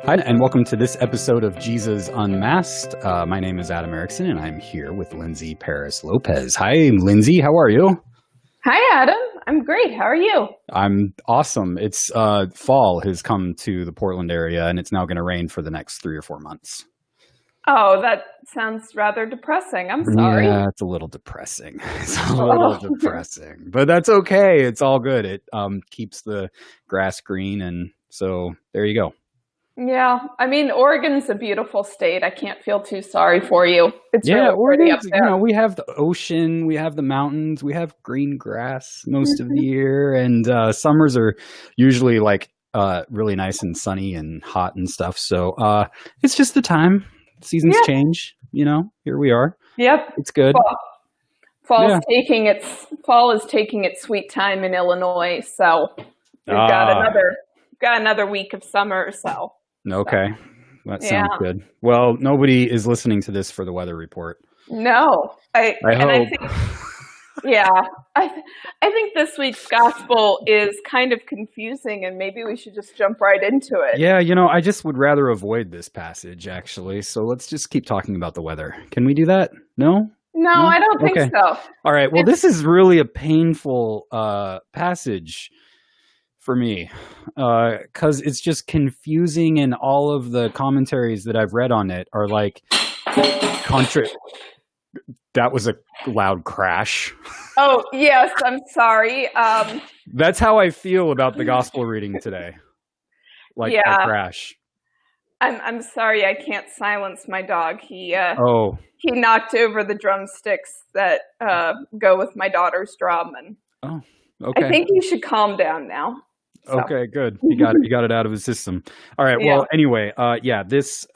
Hi, and welcome to this episode of Jesus Unmasked. My name is Adam Erickson, and I'm here with Lindsay Paris Lopez. Hi, Lindsay. How are you? Hi, Adam. I'm great. How are you? I'm awesome. It's fall has come to the Portland area, and it's now going to rain for the next 3 or 4 months. Oh, that sounds rather depressing. I'm sorry. Yeah, it's a little depressing. It's a little depressing, but that's okay. It's all good. It keeps the grass green, and so there you go. Yeah, I mean, Oregon's a beautiful state. I can't feel too sorry for you. It's really pretty up there. We have the ocean, we have the mountains, we have green grass most of the year, and summers are usually like really nice and sunny and hot and stuff. So it's just the time. Seasons change. Here we are. Yep, it's good. Fall is taking its sweet time in Illinois. So we've got another week of summer. So. Okay. That sounds good. Well, nobody is listening to this for the weather report. No. I hope. I think this week's gospel is kind of confusing, and maybe we should just jump right into it. Yeah, I just would rather avoid this passage, actually. So let's just keep talking about the weather. Can we do that? No? No, I don't think so. All right. Well, this is really a painful passage for me, because it's just confusing, and all of the commentaries that I've read on it are like That was a loud crash. Oh, yes, I'm sorry. That's how I feel about the gospel reading today. A crash. I'm sorry, I can't silence my dog. He knocked over the drumsticks that go with my daughter's drum, and okay. I think you should calm down now. So. Okay, good. You got it out of his system. All right. Well, anyway, this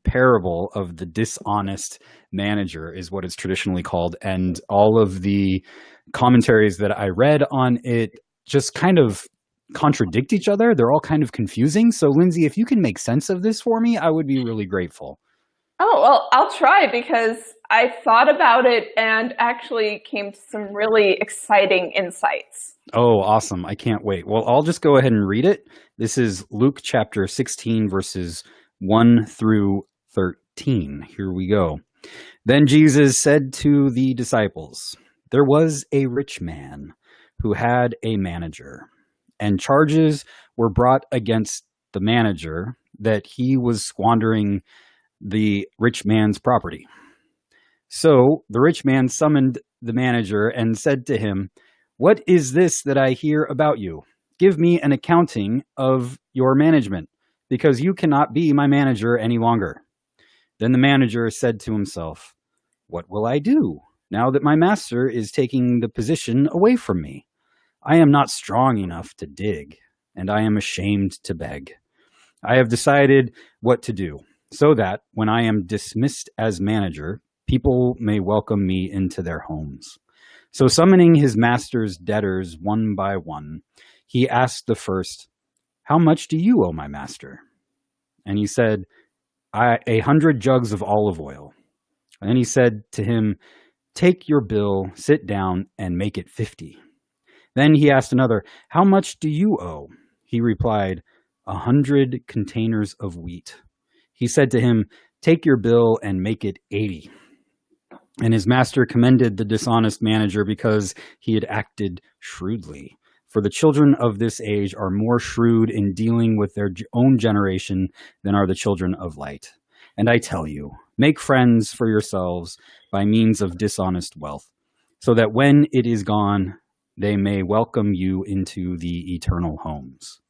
parable of the dishonest manager is what it's traditionally called, and all of the commentaries that I read on it just kind of contradict each other. They're all kind of confusing. So, Lindsay, if you can make sense of this for me, I would be really grateful. Oh, well, I'll try, because I thought about it and actually came to some really exciting insights. Oh, awesome. I can't wait. Well, I'll just go ahead and read it. This is Luke chapter 16, verses 1 through 13. Here we go. Then Jesus said to the disciples, "There was a rich man who had a manager, and charges were brought against the manager that he was squandering the rich man's property. So the rich man summoned the manager and said to him, 'What is this that I hear about you? Give me an accounting of your management, because you cannot be my manager any longer.' Then the manager said to himself, 'What will I do now that my master is taking the position away from me? I am not strong enough to dig, and I am ashamed to beg. I have decided what to do, so that when I am dismissed as manager, people may welcome me into their homes.' So summoning his master's debtors one by one, he asked the first, 'How much do you owe my master?' And he said, 100 jugs of olive oil. And then he said to him, 'Take your bill, sit down, and make it 50. Then he asked another, 'How much do you owe?' He replied, 100 containers of wheat. He said to him, 'Take your bill and make it 80. And his master commended the dishonest manager because he had acted shrewdly. For the children of this age are more shrewd in dealing with their own generation than are the children of light. And I tell you, make friends for yourselves by means of dishonest wealth, so that when it is gone, they may welcome you into the eternal homes.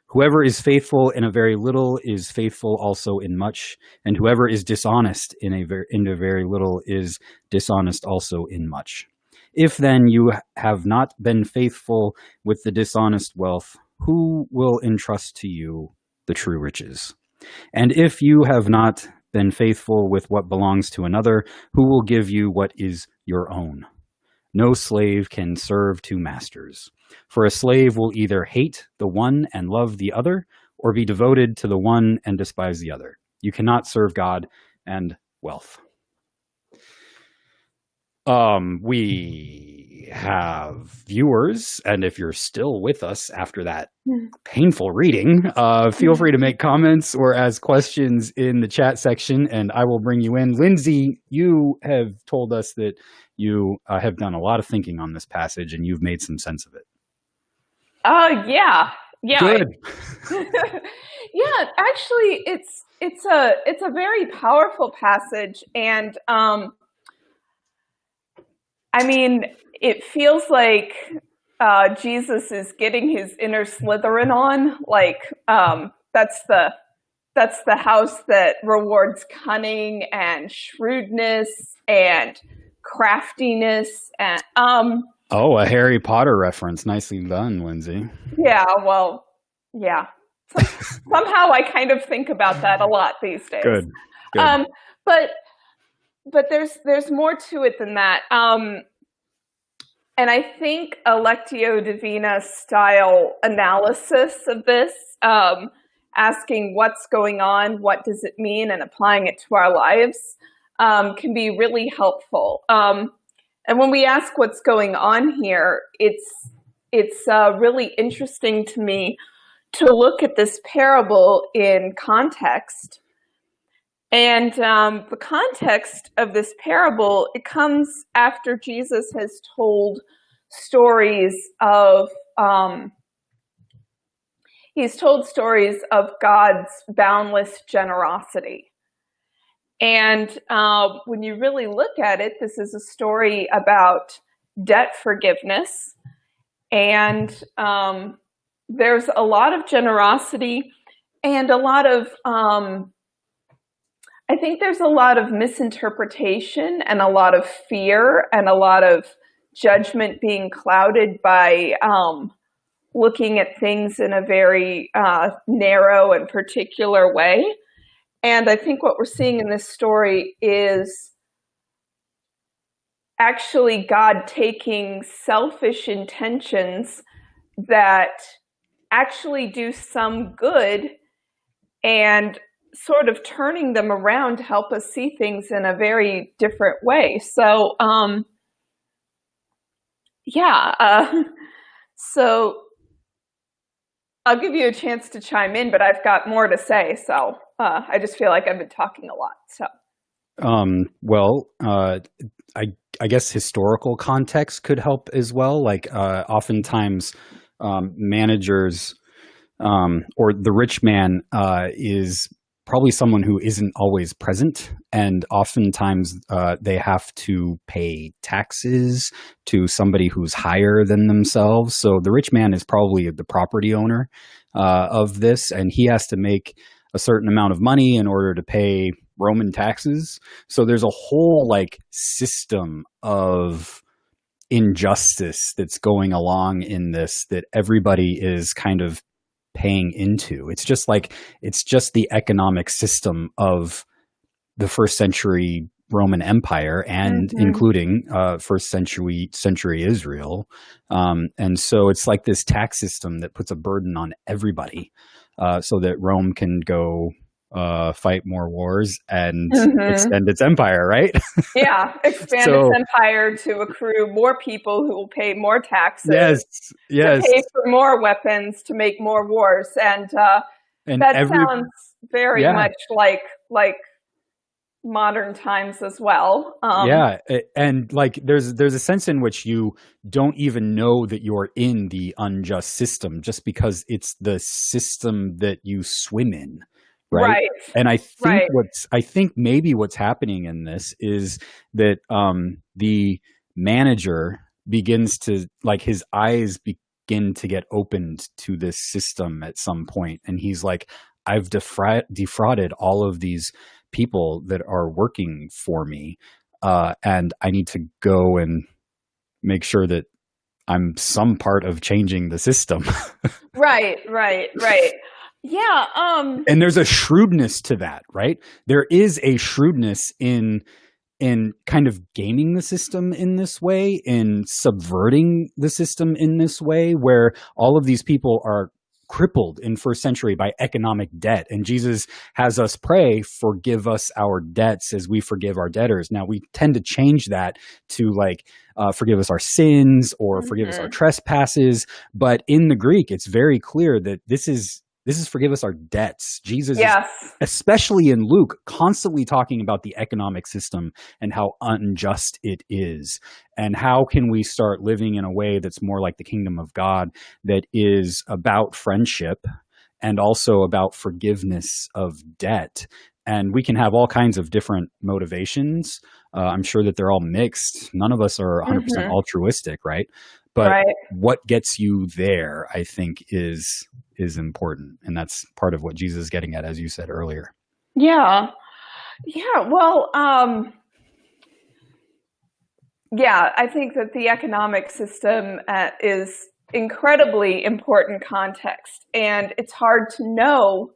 Whoever is faithful in a very little is faithful also in much, and whoever is dishonest in a very little is dishonest also in much. If then you have not been faithful with the dishonest wealth, who will entrust to you the true riches? And if you have not been faithful with what belongs to another, who will give you what is your own? No slave can serve two masters, for a slave will either hate the one and love the other, or be devoted to the one and despise the other. You cannot serve God and wealth." We have viewers, and if you're still with us after that painful reading, feel free to make comments or ask questions in the chat section, and I will bring you in. Lindsay, you have told us that you have done a lot of thinking on this passage, and you've made some sense of it. Yeah. Good. Yeah, actually, it's a very powerful passage, and I mean, it feels like Jesus is getting his inner Slytherin on. Like that's the house that rewards cunning and shrewdness and craftiness and Oh, a Harry Potter reference. Nicely done, Lindsay. Yeah, well, yeah. Somehow I kind of think about that a lot these days. Good. But there's more to it than that. And I think a Lectio Divina style analysis of this, asking what's going on, what does it mean, and applying it to our lives, can be really helpful. And when we ask what's going on here, it's really interesting to me to look at this parable in context. And the context of this parable, it comes after Jesus has told stories of God's boundless generosity. And when you really look at it, this is a story about debt forgiveness. And there's a lot of generosity and a lot of, I think there's a lot of misinterpretation and a lot of fear and a lot of judgment being clouded by looking at things in a very narrow and particular way. And I think what we're seeing in this story is actually God taking selfish intentions that actually do some good and sort of turning them around to help us see things in a very different way. So, so I'll give you a chance to chime in, but I've got more to say. So I just feel like I've been talking a lot. So, I guess historical context could help as well. Like oftentimes managers or the rich man is probably someone who isn't always present, and oftentimes they have to pay taxes to somebody who's higher than themselves. So the rich man is probably the property owner of this, and he has to make a certain amount of money in order to pay Roman taxes. So there's a whole like system of injustice that's going along in this that everybody is kind of paying into. It's just the economic system of the first century Roman Empire and including first century Israel. And so it's like this tax system that puts a burden on everybody so that Rome can go fight more wars and extend its empire, right? Yeah, expand its empire to accrue more people who will pay more taxes. Yes. To pay for more weapons to make more wars, and that sounds very much like modern times as well. And like there's a sense in which you don't even know that you're in the unjust system just because it's the system that you swim in. Right. And I think maybe what's happening in this is that the manager begins to, like, his eyes begin to get opened to this system at some point. And he's like, I've defrauded all of these people that are working for me. And I need to go and make sure that I'm some part of changing the system. Right. Yeah. And there's a shrewdness to that, right? There is a shrewdness in kind of gaming the system in this way, in subverting the system in this way, where all of these people are crippled in first century by economic debt. And Jesus has us pray, forgive us our debts as we forgive our debtors. Now we tend to change that to like, forgive us our sins or forgive us our trespasses. But in the Greek, it's very clear that this is forgive us our debts. Jesus is, especially in Luke, constantly talking about the economic system and how unjust it is. And how can we start living in a way that's more like the kingdom of God, that is about friendship and also about forgiveness of debt. And we can have all kinds of different motivations. I'm sure that they're all mixed. None of us are 100% altruistic, right? But what gets you there, I think, is important. And that's part of what Jesus is getting at, as you said earlier. Yeah. Yeah. Well, I think that the economic system is incredibly important context. And it's hard to know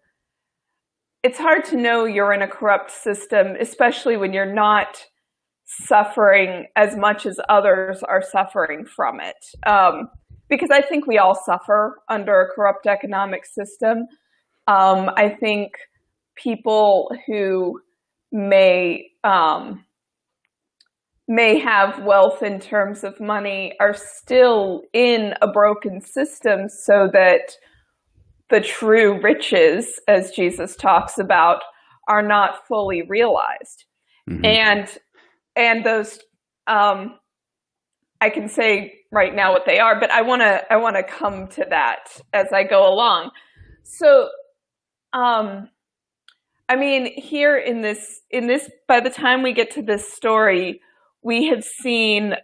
you're in a corrupt system, especially when you're not suffering as much as others are suffering from it. Because I think we all suffer under a corrupt economic system. I think people who may have wealth in terms of money are still in a broken system, so that the true riches, as Jesus talks about, are not fully realized. And those, I can say right now what they are, but I want to come to that as I go along. So, I mean, here in this, by the time we get to this story, we have seen,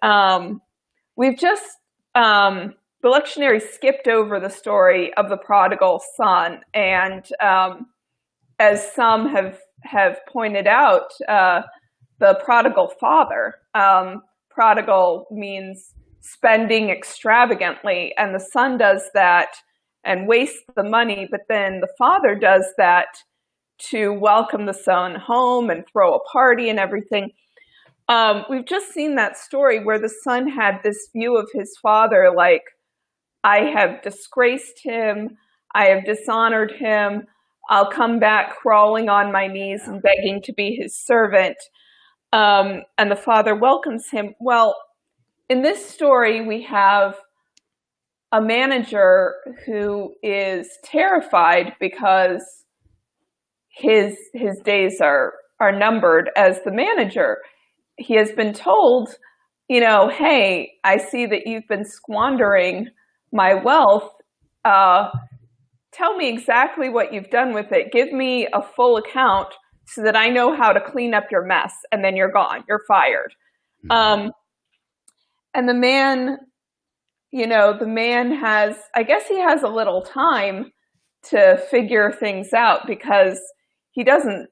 we've just, the lectionary skipped over the story of the prodigal son. And as some have pointed out, the prodigal father, prodigal means spending extravagantly, and the son does that and wastes the money, but then the father does that to welcome the son home and throw a party and everything. We've just seen that story where the son had this view of his father like, I have disgraced him, I have dishonored him, I'll come back crawling on my knees and begging to be his servant. And the father welcomes him. Well, in this story, we have a manager who is terrified because his days are numbered as the manager. He has been told, hey, I see that you've been squandering my wealth. Tell me exactly what you've done with it. Give me a full account so that I know how to clean up your mess, and then you're gone. You're fired. And the man, I guess he has a little time to figure things out, because he doesn't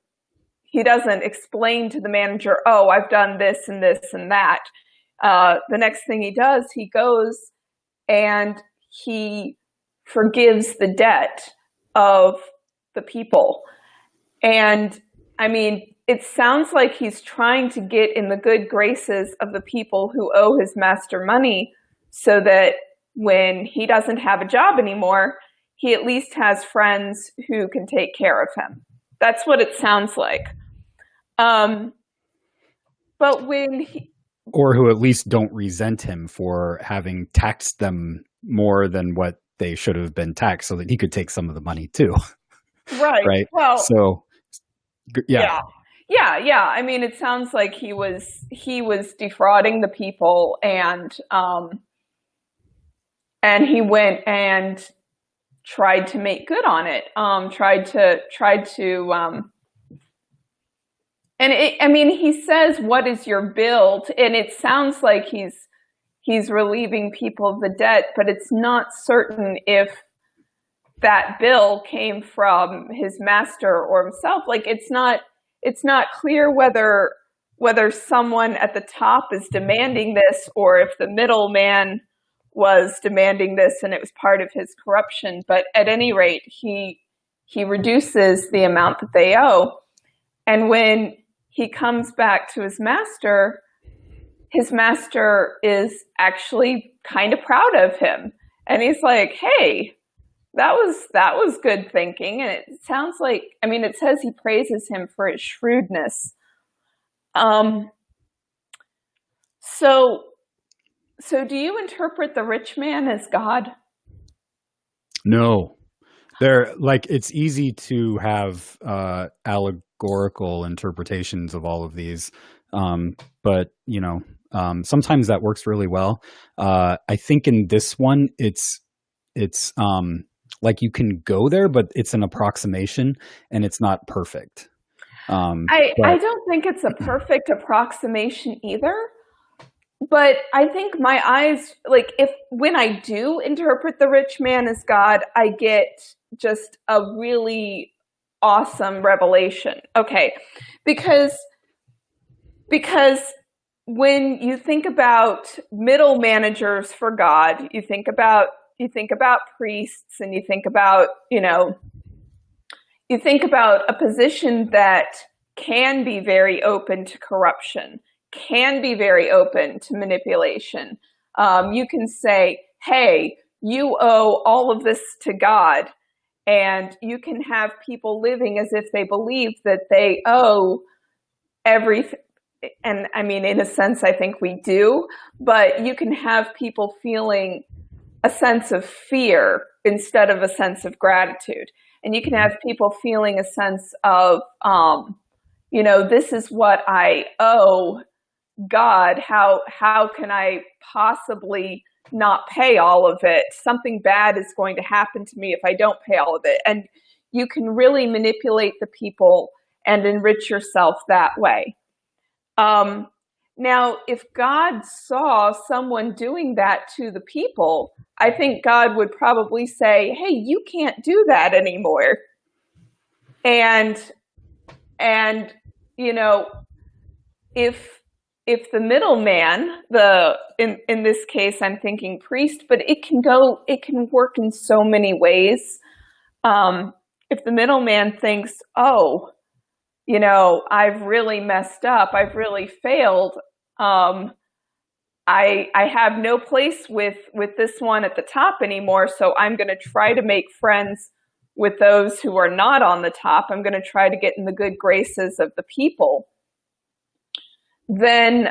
explain to the manager, oh, I've done this and this and that. The next thing he does, he goes and he forgives the debt of the people. And I mean, it sounds like he's trying to get in the good graces of the people who owe his master money, so that when he doesn't have a job anymore, he at least has friends who can take care of him. That's what it sounds like. But when or who at least don't resent him for having taxed them more than what they should have been taxed, so that he could take some of the money too. Right. Right. Well, so yeah. I mean, it sounds like he was defrauding the people, and he went and tried to make good on it. He says, "What is your bill?" And it sounds like he's relieving people of the debt, but it's not certain if that bill came from his master or himself. Like, it's not clear whether someone at the top is demanding this, or if the middleman was demanding this and it was part of his corruption. But at any rate, he reduces the amount that they owe. And when he comes back to his master is actually kind of proud of him. And he's like, hey, that was good thinking, and it sounds like, I mean, it says he praises him for his shrewdness. Um, so so do you interpret the rich man as God? No, they're like it's easy to have allegorical interpretations of all of these, but sometimes that works really well. I think in this one, it's like you can go there, but it's an approximation and it's not perfect. I don't think it's a perfect approximation either, but I think my eyes, like, if when I do interpret the rich man as God, I get just a really awesome revelation. Okay, because because when you think about middle managers for God, you think about priests, and you think about a position that can be very open to corruption, can be very open to manipulation. You can say, hey, you owe all of this to God. And you can have people living as if they believe that they owe everything. And I mean, in a sense, I think we do. But you can have people feeling a sense of fear instead of a sense of gratitude. And you can have people feeling a sense of, this is what I owe God. How can I possibly not pay all of it? Something bad is going to happen to me if I don't pay all of it. And you can really manipulate the people and enrich yourself that way. Now, if God saw someone doing that to the people, I think God would probably say, hey, you can't do that anymore. And if the middleman, in this case, I'm thinking priest, but it can work in so many ways. If the middleman thinks, oh, I've really messed up, I've really failed, I have no place with this one at the top anymore, so I'm going to try to make friends with those who are not on the top. I'm going to try to get in the good graces of the people. Then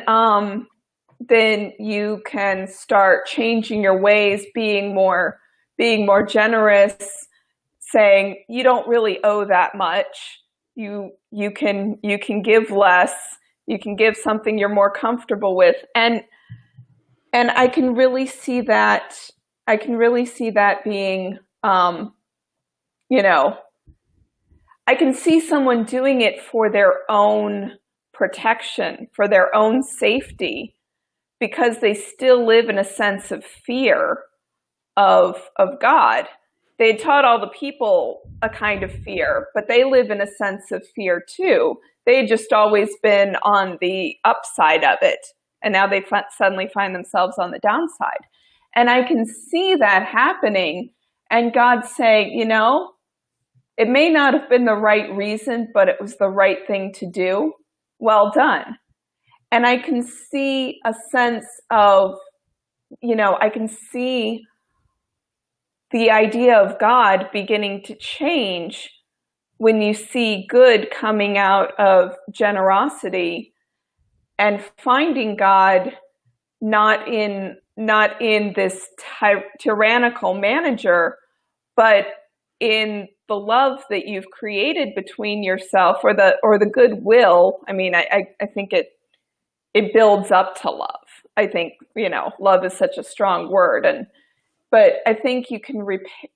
you can start changing your ways, being more generous, saying you don't really owe that much. You can give less. You can give something you're more comfortable with, and I can really see that. I can really see that being, I can see someone doing it for their own protection, for their own safety, because they still live in a sense of fear of God. They had taught all the people a kind of fear, but they live in a sense of fear too. They had just always been on the upside of it, and now they suddenly find themselves on the downside. And I can see that happening, and God saying, it may not have been the right reason, but it was the right thing to do. Well done. And I can see a sense of, I can see the idea of God beginning to change when you see good coming out of generosity, and finding God not in this tyrannical manager, but in the love that you've created between yourself, or the goodwill. I mean, I think it builds up to love. I think, love is such a strong word, but I think you can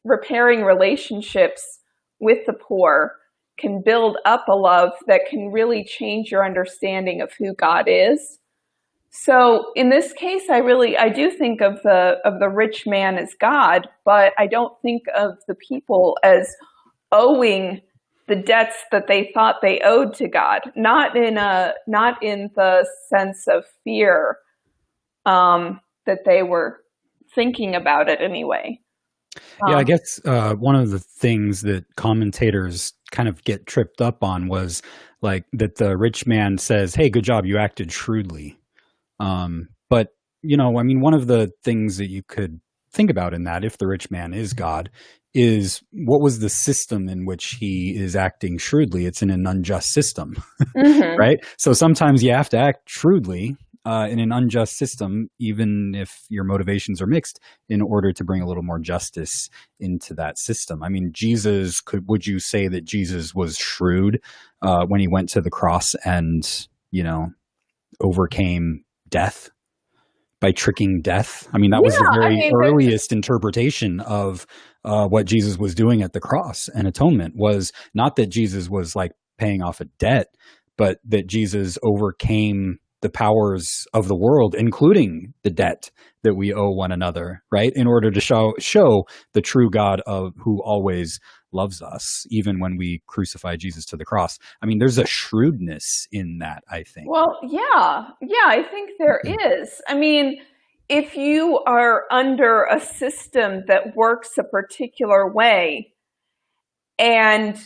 repairing relationships with the poor can build up a love that can really change your understanding of who God is. So in this case, I do think of the rich man as God, but I don't think of the people as owing the debts that they thought they owed to God. Not in the sense of fear that they were thinking about it anyway. Yeah, I guess one of the things that commentators kind of get tripped up on was like that the rich man says, hey, good job, you acted shrewdly. But, I mean, one of the things that you could think about in that, if the rich man is God, is what was the system in which he is acting shrewdly? It's in an unjust system, Mm-hmm. right? So sometimes you have to act shrewdly in an unjust system, even if your motivations are mixed, in order to bring a little more justice into that system. I mean, would you say that Jesus was shrewd when he went to the cross and, overcame death by tricking death? I mean, that was the very earliest interpretation of what Jesus was doing at the cross and atonement, was not that Jesus was like paying off a debt, but that Jesus overcame the powers of the world, including the debt that we owe one another, right? In order to show the true God who always loves us, even when we crucify Jesus to the cross. I mean, there's a shrewdness in that, I think. Well, yeah, I think there is. I mean, if you are under a system that works a particular way, and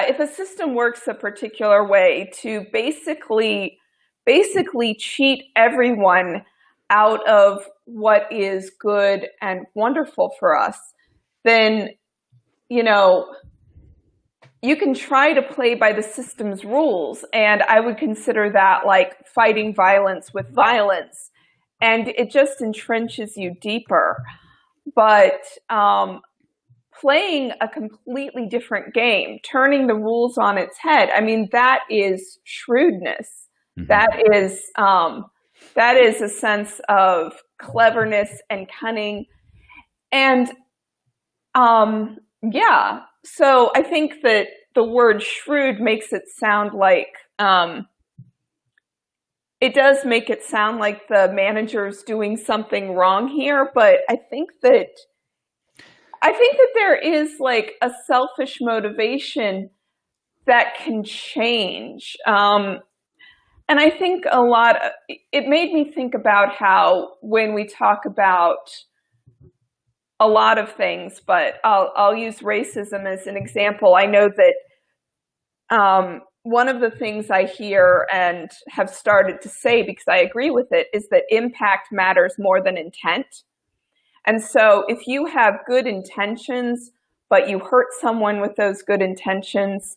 if a system works a particular way to basically cheat everyone out of what is good and wonderful for us, then, you can try to play by the system's rules. And I would consider that like fighting violence with violence. And it just entrenches you deeper. But playing a completely different game, turning the rules on its head, I mean, that is shrewdness. Mm-hmm. That is a sense of cleverness and cunning. And so I think that the word shrewd makes it sound like, it does make it sound like the manager's doing something wrong here, but I think that there is like a selfish motivation that can change. And I think it made me think about how when we talk about a lot of things, but I'll use racism as an example. I know that one of the things I hear and have started to say, because I agree with it, is that impact matters more than intent. And so if you have good intentions, but you hurt someone with those good intentions,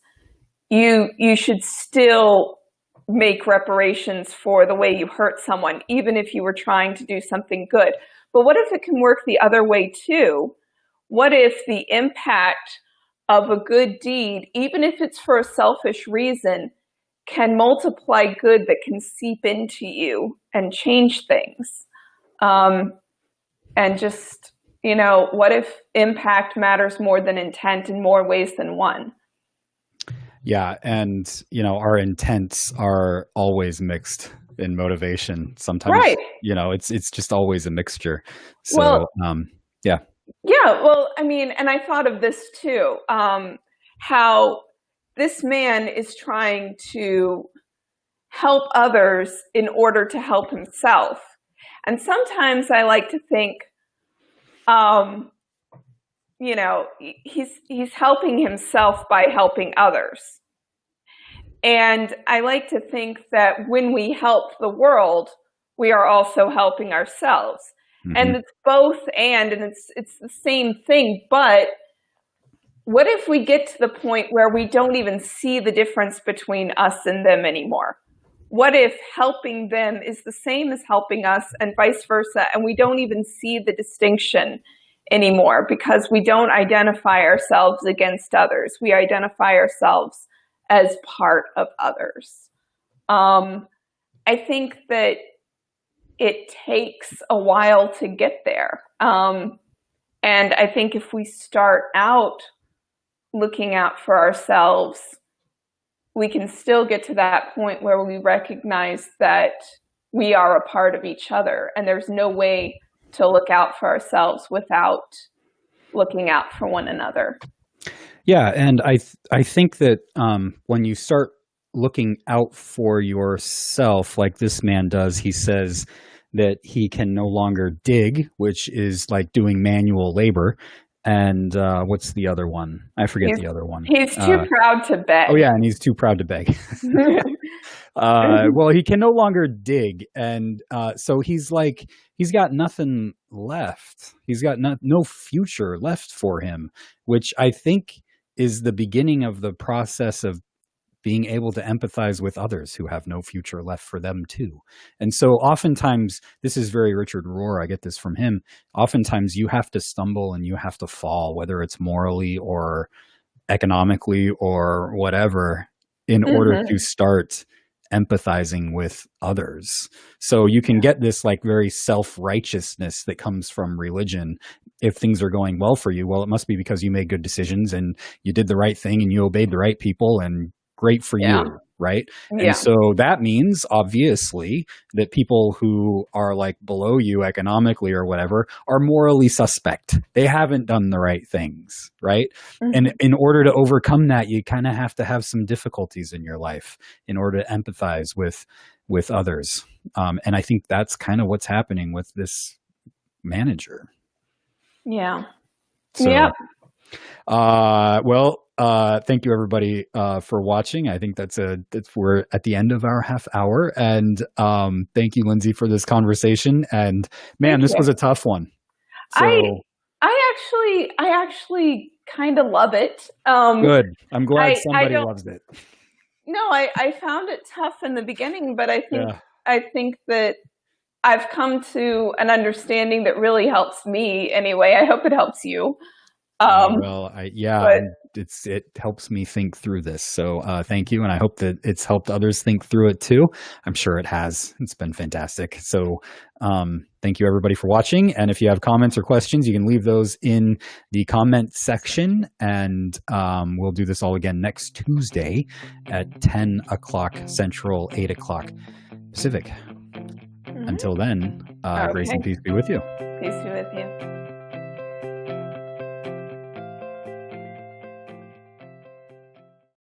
you should still make reparations for the way you hurt someone, even if you were trying to do something good. But what if it can work the other way too? What if the impact of a good deed, even if it's for a selfish reason, can multiply good that can seep into you and change things? And just, what if impact matters more than intent in more ways than one? Yeah. And, our intents are always mixed in motivation. Sometimes, right. It's just always a mixture. So, Yeah. Well, I mean, and I thought of this too, how this man is trying to help others in order to help himself. And sometimes I like to think, he's helping himself by helping others. And I like to think that when we help the world, we are also helping ourselves. Mm-hmm. And it's both and it's the same thing. But what if we get to the point where we don't even see the difference between us and them anymore? What if helping them is the same as helping us and vice versa, and we don't even see the distinction anymore because we don't identify ourselves against others. We identify ourselves as part of others. I think that it takes a while to get there. And I think if we start out looking out for ourselves, we can still get to that point where we recognize that we are a part of each other, and there's no way to look out for ourselves without looking out for one another. Yeah, and I think that when you start looking out for yourself, like this man does, he says that he can no longer dig, which is like doing manual labor. And what's the other one? I forget the other one. He's too proud to beg. Oh, yeah, and he's too proud to beg. Well, he can no longer dig, and so he's got nothing left. He's got no future left for him, which I think is the beginning of the process of being able to empathize with others who have no future left for them too. And so oftentimes, this is very Richard Rohr, I get this from him. Oftentimes you have to stumble and you have to fall, whether it's morally or economically or whatever, in order to start empathizing with others. So you can get this like very self-righteousness that comes from religion. If things are going well for you, well, it must be because you made good decisions and you did the right thing and you obeyed the right people, and great for you, right? And so that means, obviously, that people who are like below you economically or whatever are morally suspect. They haven't done the right things, right? And in order to overcome that, you kind of have to have some difficulties in your life in order to empathize with others. And I think that's kind of what's happening with this manager. Yeah. So, thank you everybody for watching. I think we're at the end of our half hour, and thank you, Lindsay, for this conversation. And man, this was a tough one. So, I actually kind of love it. Good. I'm glad somebody loves it. No, I found it tough in the beginning, but I think that I've come to an understanding that really helps me anyway. I hope it helps you. It helps me think through this. So thank you. And I hope that it's helped others think through it too. I'm sure it has. It's been fantastic. So thank you everybody for watching. And if you have comments or questions, you can leave those in the comment section. And we'll do this all again next Tuesday at 10 o'clock Central, 8 o'clock Pacific. Until then, grace and peace be with you. Peace be with you.